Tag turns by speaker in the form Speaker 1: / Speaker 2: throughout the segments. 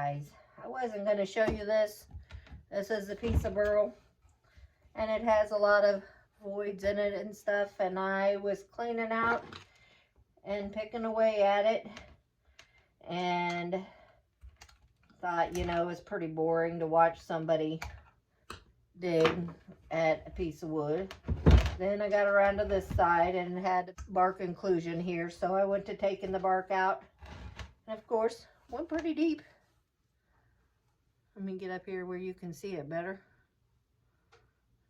Speaker 1: guys. I wasn't going to show you this. This is a piece of Burl, and it has a lot of voids in it and stuff, and I was cleaning out and picking away at it, and thought, you know, it's pretty boring to watch somebody dig at a piece of wood. Then I got around to this side and had bark inclusion here, so I went to taking the bark out, and of course went pretty deep. Let me get up here where you can see it better.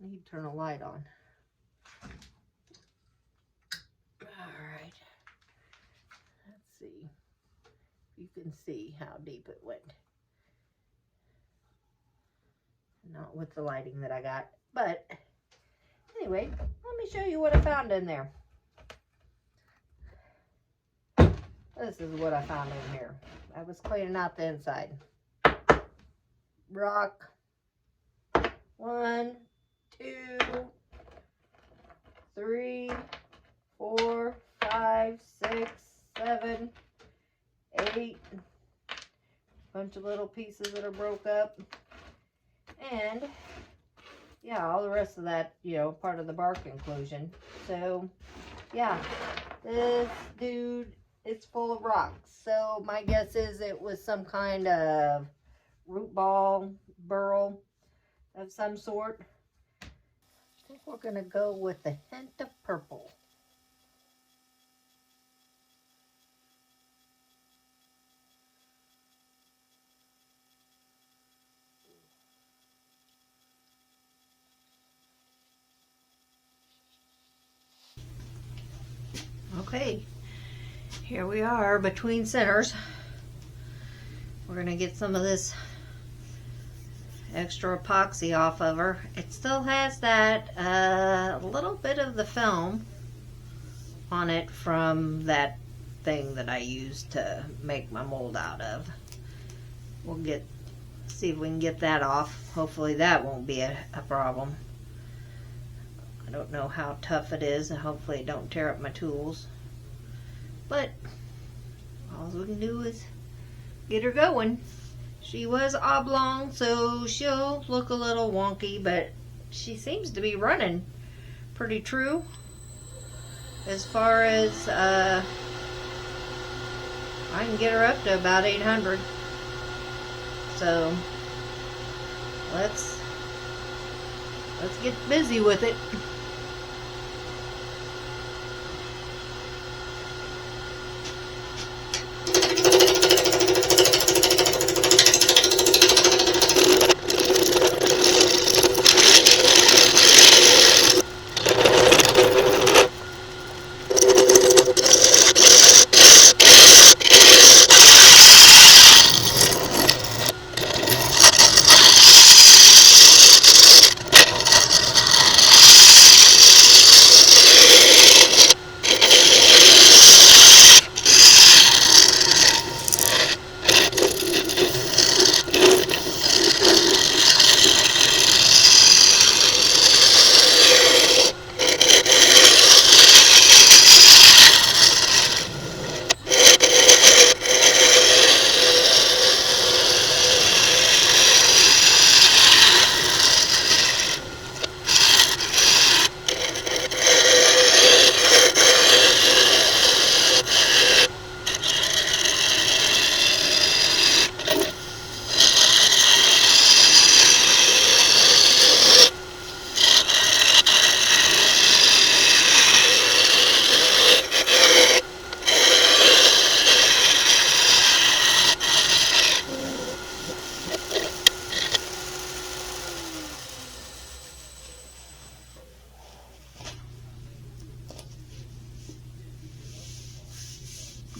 Speaker 1: I need to turn a light on. Alright, let's see if you can see how deep it went. Not with the lighting that I got, but anyway, let me show you what I found in there. This is what I found in here. I was cleaning out the inside. Rock. 1, 2, 3, 4, 5, 6, 7, 8. Bunch of little pieces that are broke up. And yeah, all the rest of that, you know, part of the bark inclusion. So yeah, this dude is full of rocks. So my guess is it was some kind of root ball, burl of some sort. I think we're gonna go with a hint of purple. Okay, here we are between centers. We're gonna get some of this extra epoxy off of her. It still has that little bit of the film on it from that thing that I used to make my mold out of. We'll see if we can get that off. Hopefully that won't be a problem. I don't know how tough it is, and hopefully it don't tear up my tools. But all we can do is get her going. She was oblong, so she'll look a little wonky, but she seems to be running pretty true as far as I can get her up to about 800. So let's get busy with it.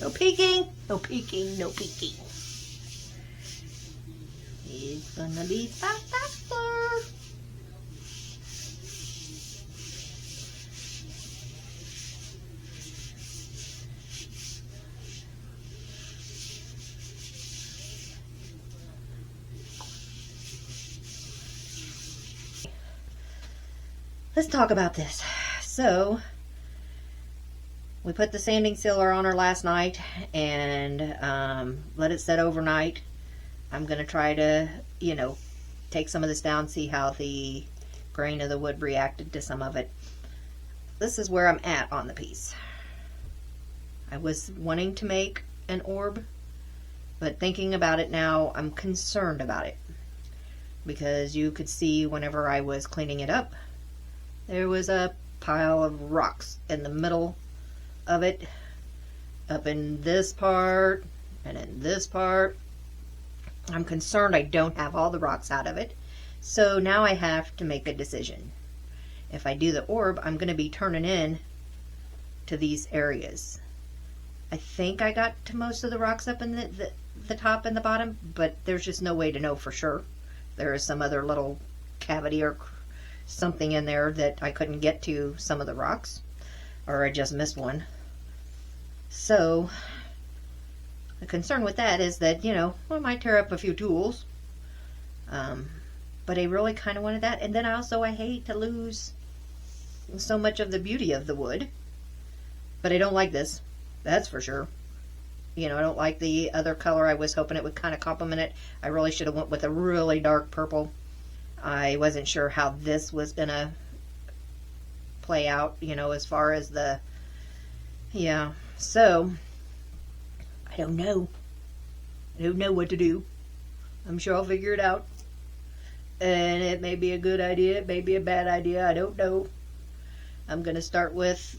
Speaker 1: No peeking, no peeking, no peeking. It's gonna be faster. Let's talk about this. So we put the sanding sealer on her last night and let it set overnight. I'm going to try to, take some of this down, see how the grain of the wood reacted to some of it. This is where I'm at on the piece. I was wanting to make an orb, but thinking about it now, I'm concerned about it. Because you could see whenever I was cleaning it up, there was a pile of rocks in the middle of it, up in this part and in this part. I'm concerned I don't have all the rocks out of it, so now I have to make a decision. If I do the orb, I'm going to be turning in to these areas. I think I got to most of the rocks up in the top and the bottom, but there's just no way to know for sure. There is some other little cavity or something in there that I couldn't get to some of the rocks, or I just missed one. So the concern with that is that, I might tear up a few tools. But I really kind of wanted that. And then I hate to lose so much of the beauty of the wood. But I don't like this. That's for sure. I don't like the other color. I was hoping it would kind of complement it. I really should have went with a really dark purple. I wasn't sure how this was going to play out, as far as the... Yeah. So, I don't know. I don't know what to do. I'm sure I'll figure it out. And it may be a good idea, it may be a bad idea, I don't know. I'm going to start with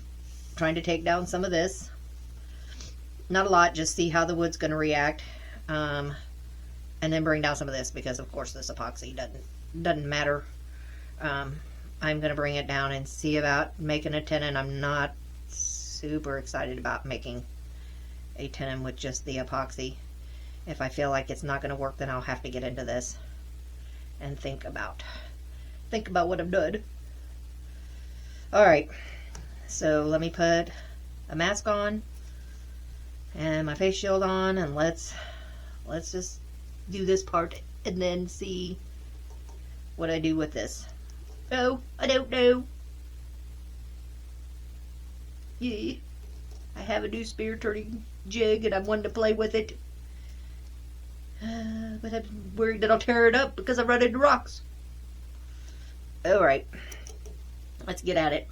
Speaker 1: trying to take down some of this. Not a lot, just see how the wood's going to react. And then bring down some of this, because of course this epoxy doesn't matter. I'm going to bring it down and see about making a tenon. I'm not super excited about making a tenon with just the epoxy. If I feel like it's not going to work, then I'll have to get into this and think about what I've done. Alright, so let me put a mask on and my face shield on, and let's just do this part and then see what I do with this. Oh, I don't know. Yeah, I have a new spear turning jig and I wanted to play with it. But I'm worried that I'll tear it up because I run into rocks. Alright, let's get at it.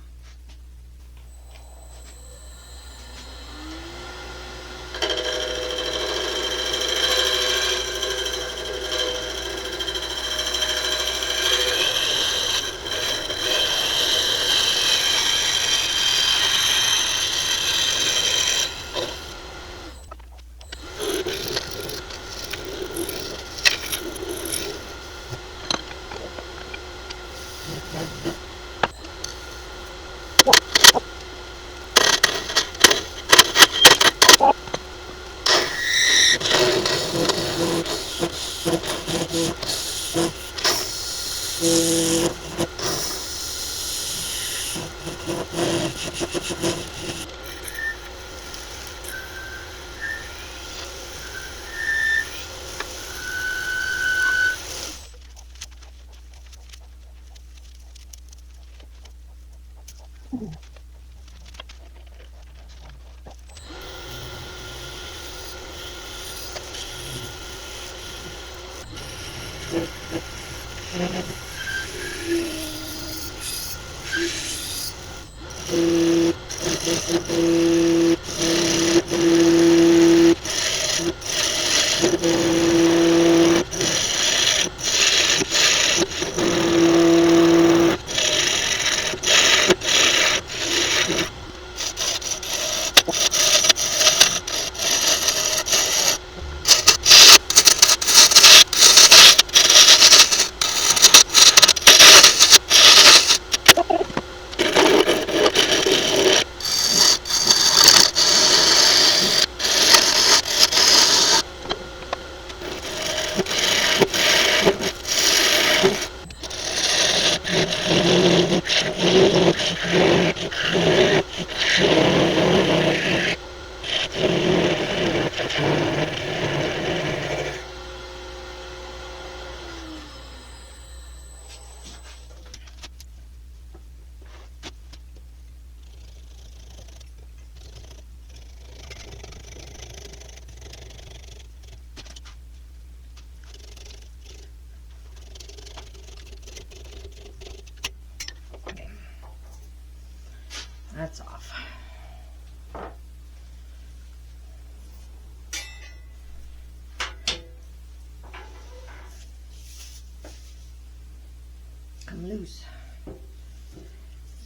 Speaker 1: loose.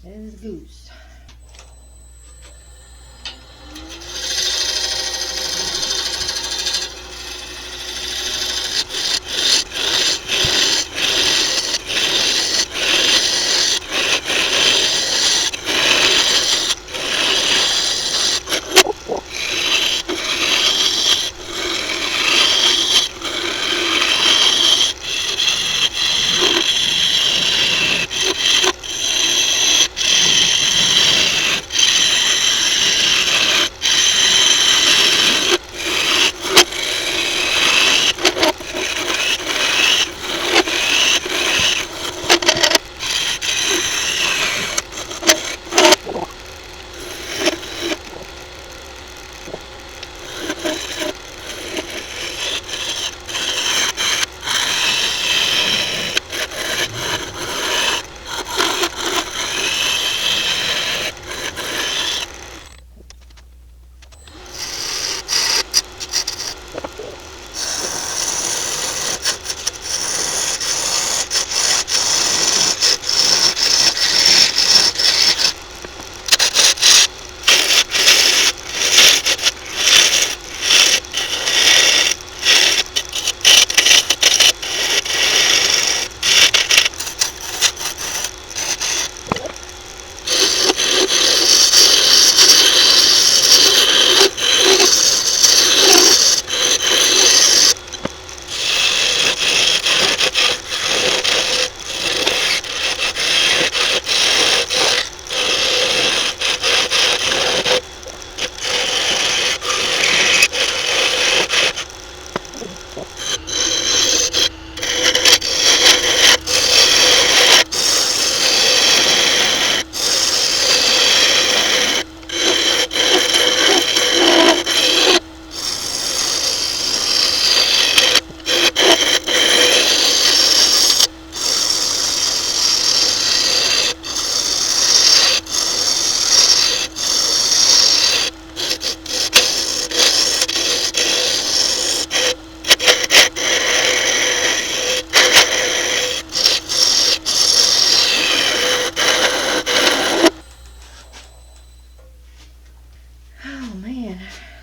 Speaker 1: There's the goose.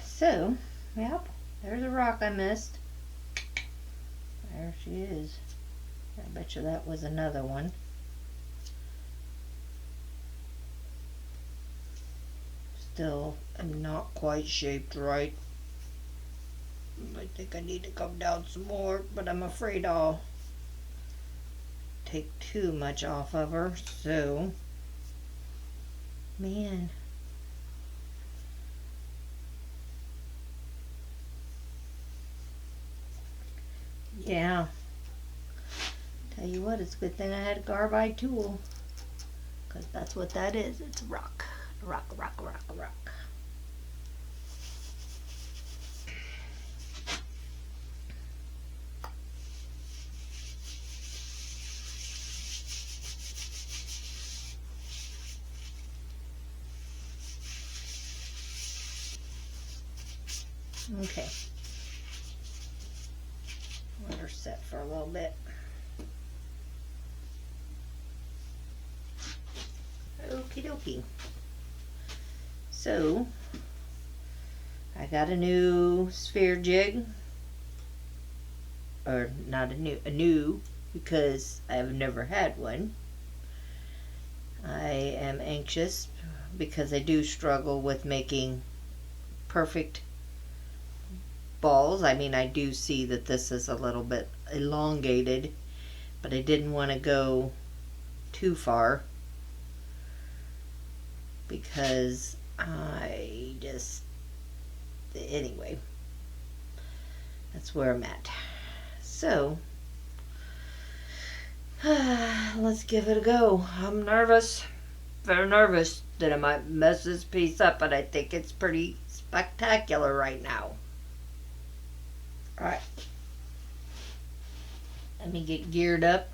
Speaker 1: So, yep, there's a rock I missed. There she is. I bet you that was another one. Still, I'm not quite shaped right. I think I need to come down some more, but I'm afraid I'll take too much off of her, so, man. Yeah. Tell you what, it's a good thing I had a carbide tool, because that's what that is. It's rock. Rock, rock, rock, rock. Okay. Let her set for a little bit. Okie dokie. So, I got a new sphere jig. Or not a new, because I've never had one. I am anxious because I do struggle with making perfect balls. I mean, I do see that this is a little bit elongated, but I didn't want to go too far because I just, anyway, that's where I'm at. So, let's give it a go. I'm nervous, very nervous that I might mess this piece up, but I think it's pretty spectacular right now. Alright, let me get geared up.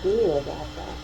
Speaker 1: feel about that.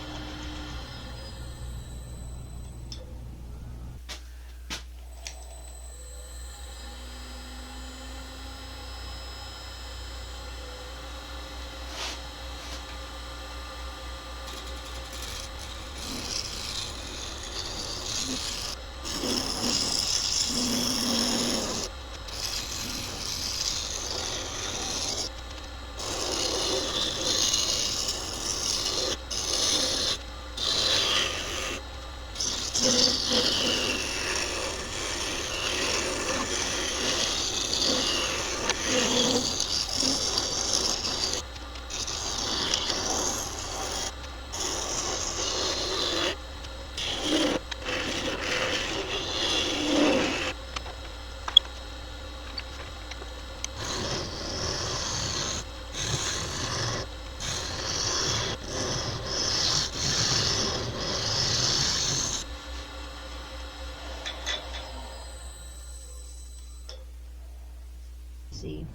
Speaker 1: See.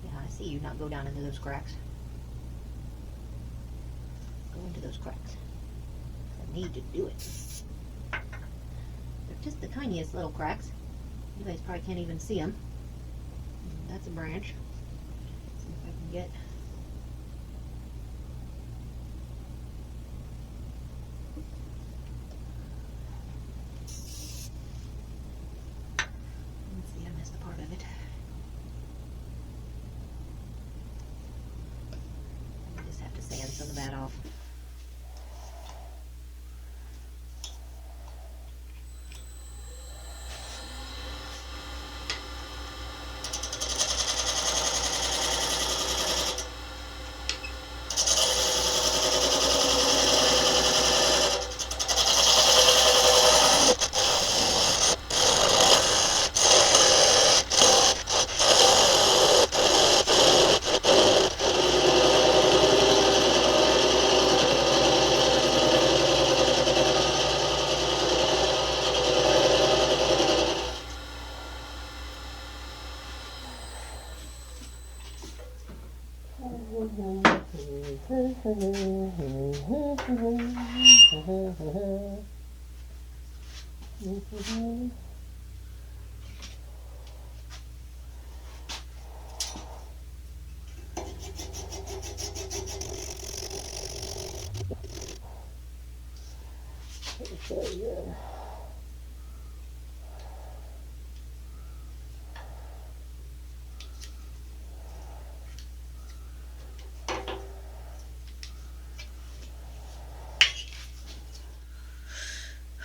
Speaker 1: Yeah, I see you not go down into those cracks. Into those cracks. I need to do it. They're just the tiniest little cracks. You guys probably can't even see them. That's a branch. See if I can get. Let's see, I missed a part of it. I just have to sand some of that off.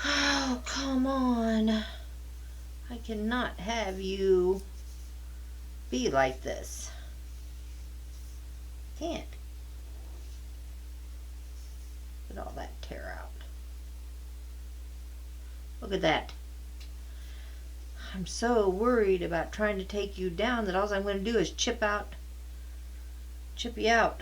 Speaker 1: Oh, come on. I cannot have you be like this. Can't. Look at all that tear out. Look at that. I'm so worried about trying to take you down that all I'm going to do is chip you out.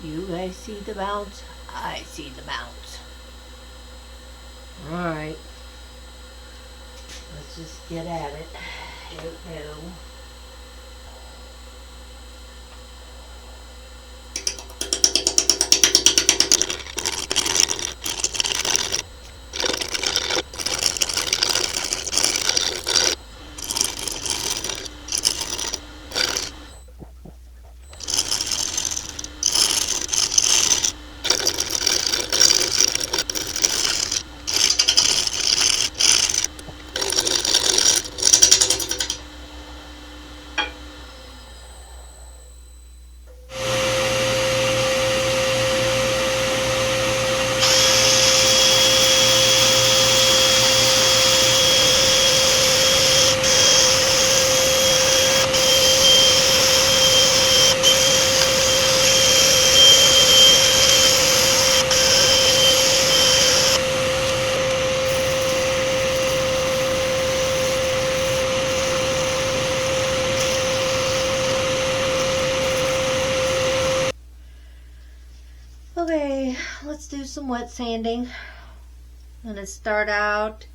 Speaker 1: You guys see the bounce? I see the bounce. Alright. Let's just get at it. Here we go. Okay, let's do some wet sanding. I'm going to start out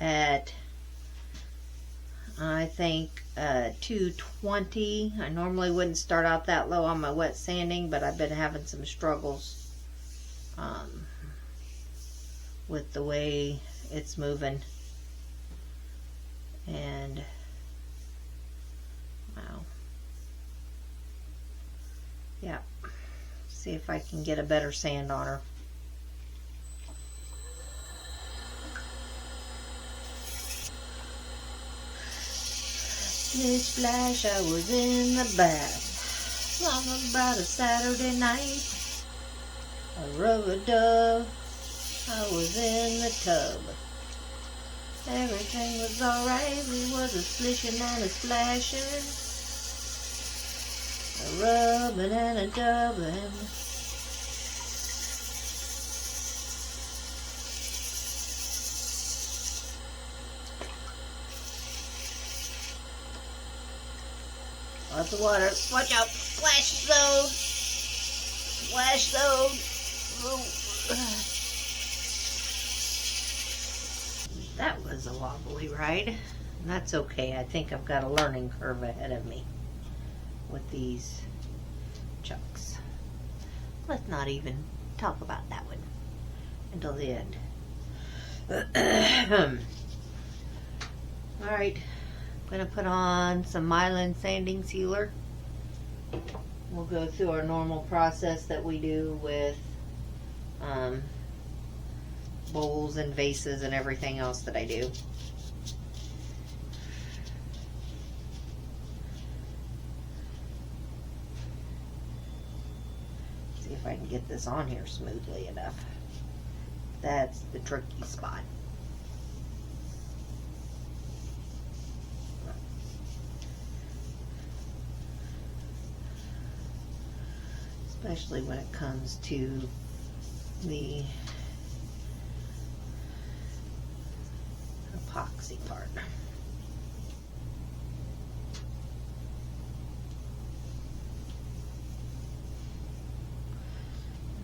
Speaker 1: at, I think, 220. I normally wouldn't start out that low on my wet sanding, but I've been having some struggles with the way it's moving. And wow. Yeah. See if I can get a better sand on her. Splish splash, I was in the bath. Long about a Saturday night. A rub-a-dub, I was in the tub. Everything was alright, we was a splishing and a splashing. A rubbing and a dubbing. Lots of water. Watch out. Splash zone. Splash zone. That was a wobbly ride. That's okay. I think I've got a learning curve ahead of me with these chucks. Let's not even talk about that one until the end. Alright. I'm going to put on some myelin sanding sealer. We'll go through our normal process that we do with bowls and vases and everything else that I do. See if I can get this on here smoothly enough. That's the tricky spot. Especially when it comes to the epoxy part.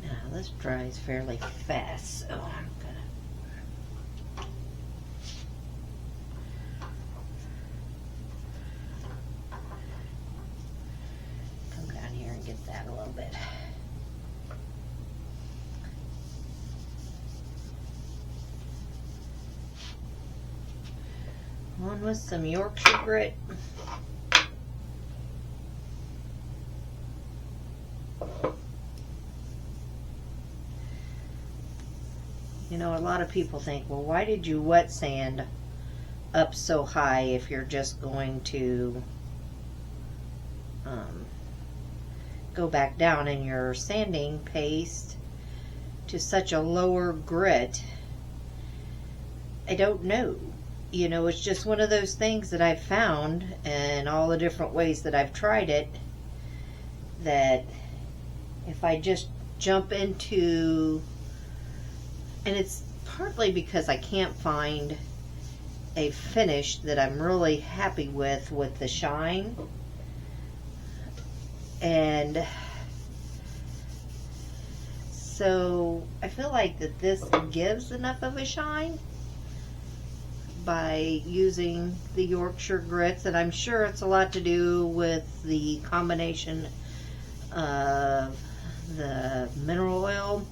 Speaker 1: Now this dries fairly fast, so I'm gonna come down here and get that a little bit. On with some Yorkshire grit. You know, a lot of people think, well, why did you wet sand up so high if you're just going to go back down in your sanding paste to such a lower grit? I don't know. You know, it's just one of those things that I've found, and all the different ways that I've tried it, that if I just jump into, and it's partly because I can't find a finish that I'm really happy with the shine, and so I feel like that this gives enough of a shine by using the Yorkshire grits, and I'm sure it's a lot to do with the combination of the mineral oil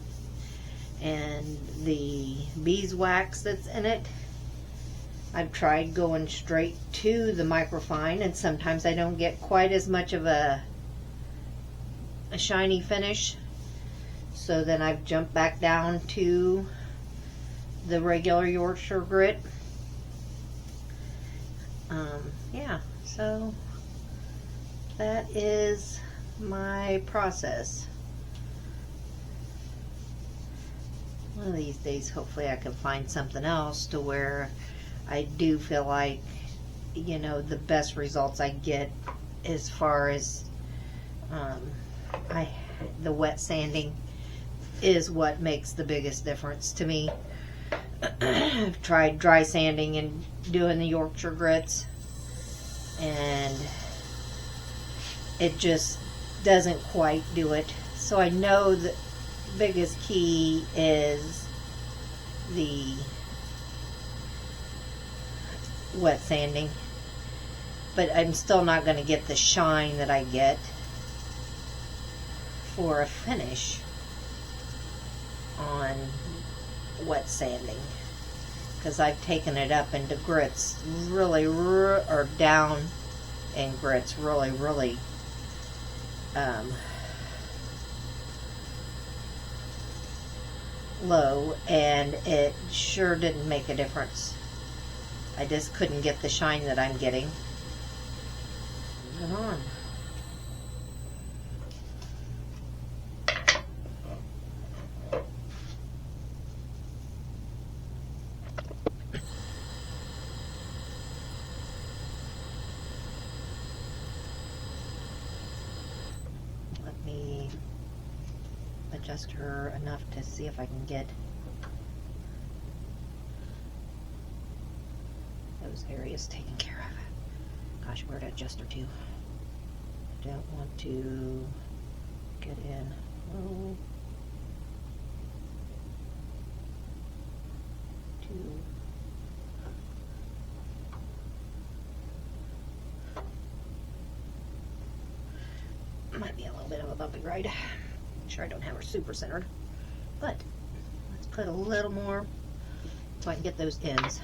Speaker 1: and the beeswax that's in it. I've tried going straight to the microfine, and sometimes I don't get quite as much of a shiny finish, so then I've jumped back down to the regular Yorkshire grit. Yeah, so that is my process. One of these days, hopefully I can find something else to where I do feel like, you know, the best results I get as far as the wet sanding is what makes the biggest difference to me. I've tried dry sanding and doing the Yorkshire grits, and it just doesn't quite do it. So I know that biggest key is the wet sanding, but I'm still not going to get the shine that I get for a finish on wet sanding, because I've taken it up into grits really, or down in grits really low, and it sure didn't make a difference. I just couldn't get the shine that I'm getting. Moving on. Let me adjust her enough to see if I can get those areas taken care of. Gosh, where to adjust her to? I don't want to get in. Oh. Might be a little bit of a bumpy ride. Make sure I don't have her super centered, but let's put a little more so I can get those ends.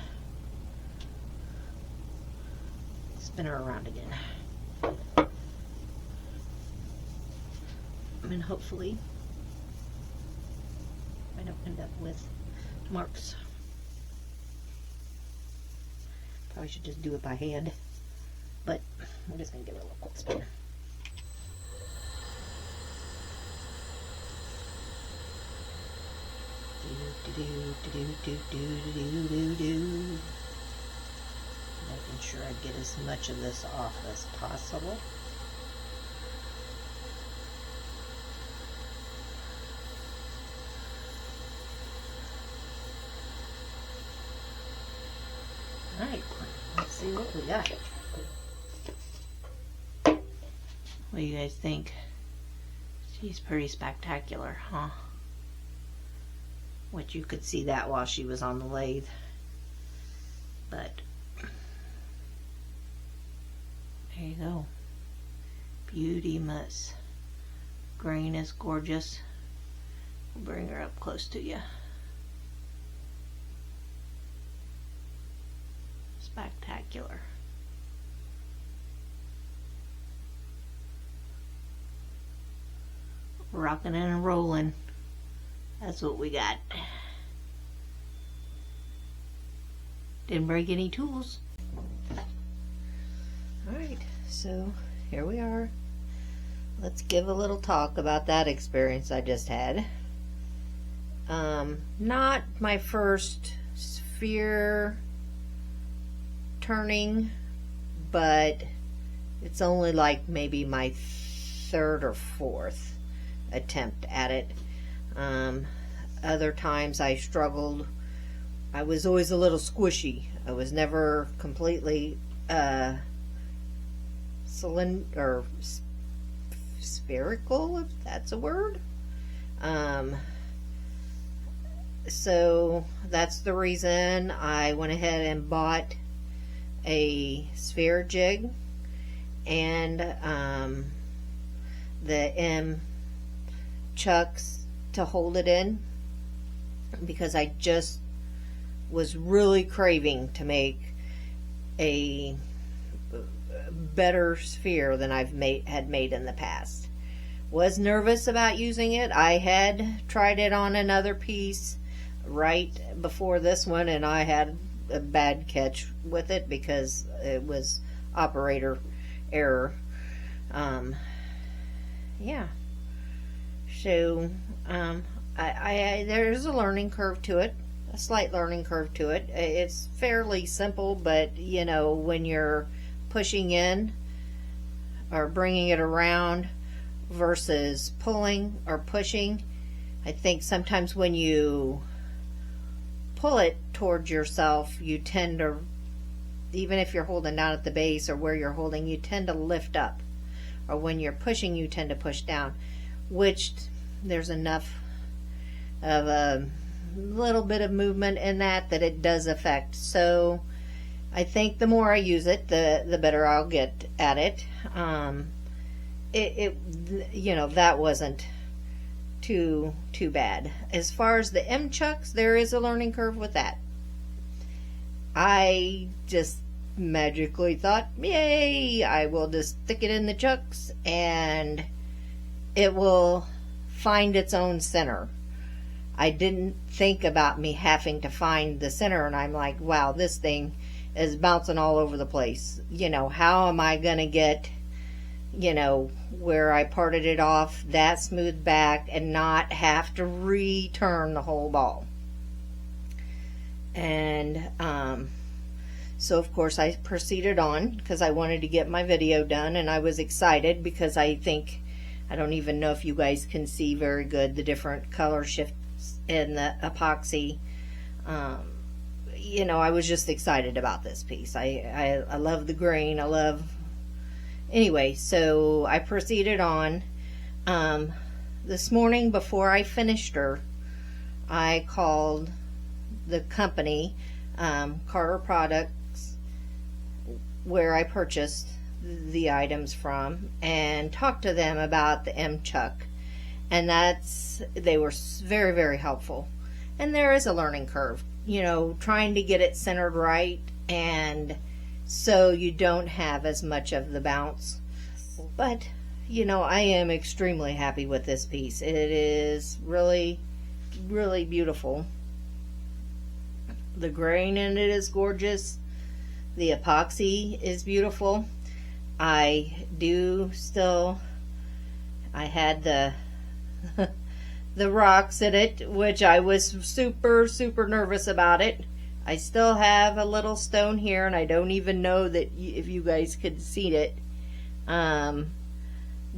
Speaker 1: Spin her around again. And hopefully I don't end up with marks. Probably should just do it by hand, but we're just going to give it a little quick spin. Making sure I get as much of this off as possible. Alright, let's see what we got. What do you guys think? She's pretty spectacular, huh? Which you could see that while she was on the lathe. But there you go. Beauty must. Grain is gorgeous. We'll bring her up close to you. Spectacular. Rocking and rolling. That's what we got. Didn't break any tools. Alright, so here we are. Let's give a little talk about that experience I just had. Not my first sphere turning, but it's only like maybe my third or fourth attempt at it. Other times I struggled. I was always a little squishy. I was never completely cylinder or spherical, if that's a word. So that's the reason I went ahead and bought a sphere jig and the M chucks to hold it in, because I just was really craving to make a better sphere than I've had made in the past. Was nervous about using it. I had tried it on another piece right before this one, and I had a bad catch with it because it was operator error. Yeah. So there's a learning curve to it, a slight learning curve to it. It's fairly simple, but you know, when you're pushing in or bringing it around versus pulling or pushing, I think sometimes when you pull it towards yourself, you tend to, even if you're holding down at the base or where you're holding, you tend to lift up, or when you're pushing, you tend to push down, which there's enough of a little bit of movement in that it does affect. So I think the more I use it, the better I'll get at it. You know, that wasn't too bad. As far as the M-chucks, there is a learning curve with that. I just magically thought, yay, I will just stick it in the chucks and it will find its own center. I didn't think about me having to find the center, and I'm like, wow, this thing is bouncing all over the place. You know, how am I going to get, you know, where I parted it off that smooth back and not have to return the whole ball? And so of course I proceeded on because I wanted to get my video done, and I was excited because I don't even know if you guys can see very good the different color shifts in the epoxy. You know, I was just excited about this piece. I love the grain. Anyway, so I proceeded on. This morning before I finished her, I called the company, Carter Products, where I purchased the items from, and talked to them about the M-chuck, and they were very, very helpful. And there is a learning curve, you know, trying to get it centered right, and so you don't have as much of the bounce. But you know, I am extremely happy with this piece. It is really, really beautiful. The grain in it is gorgeous. The epoxy is beautiful. I had the the rocks in it, which I was super, super nervous about it. I still have a little stone here, and I don't even know that if you guys could see it.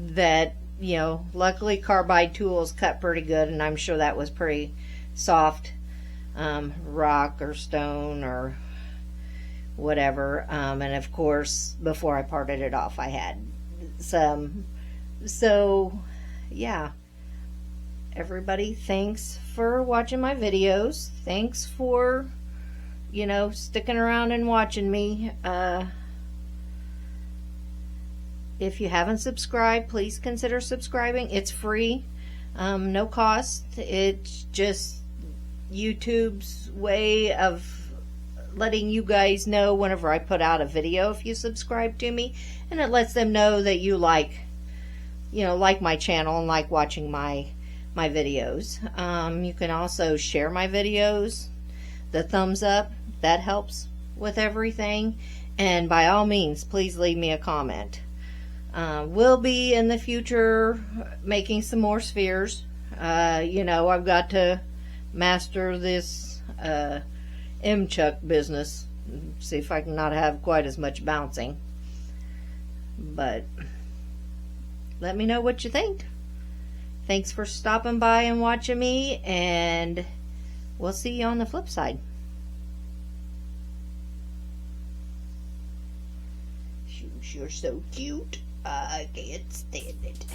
Speaker 1: That, you know, luckily Carbide tools cut pretty good, and I'm sure that was pretty soft rock or stone or whatever. And of course, before I parted it off, I had some. So yeah, everybody, thanks for watching my videos. Thanks for, you know, sticking around and watching me. If you haven't subscribed, please consider subscribing. It's free, no cost. It's just YouTube's way of letting you guys know whenever I put out a video if you subscribe to me, and it lets them know that you like my channel and like watching my videos. You can also share my videos. The thumbs up, that helps with everything. And by all means, please leave me a comment. We'll be in the future making some more spheres. You know, I've got to master this M-chuck business. See if I can not have quite as much bouncing. But let me know what you think. Thanks for stopping by and watching me, and we'll see you on the flip side. You're so cute. I can't stand it.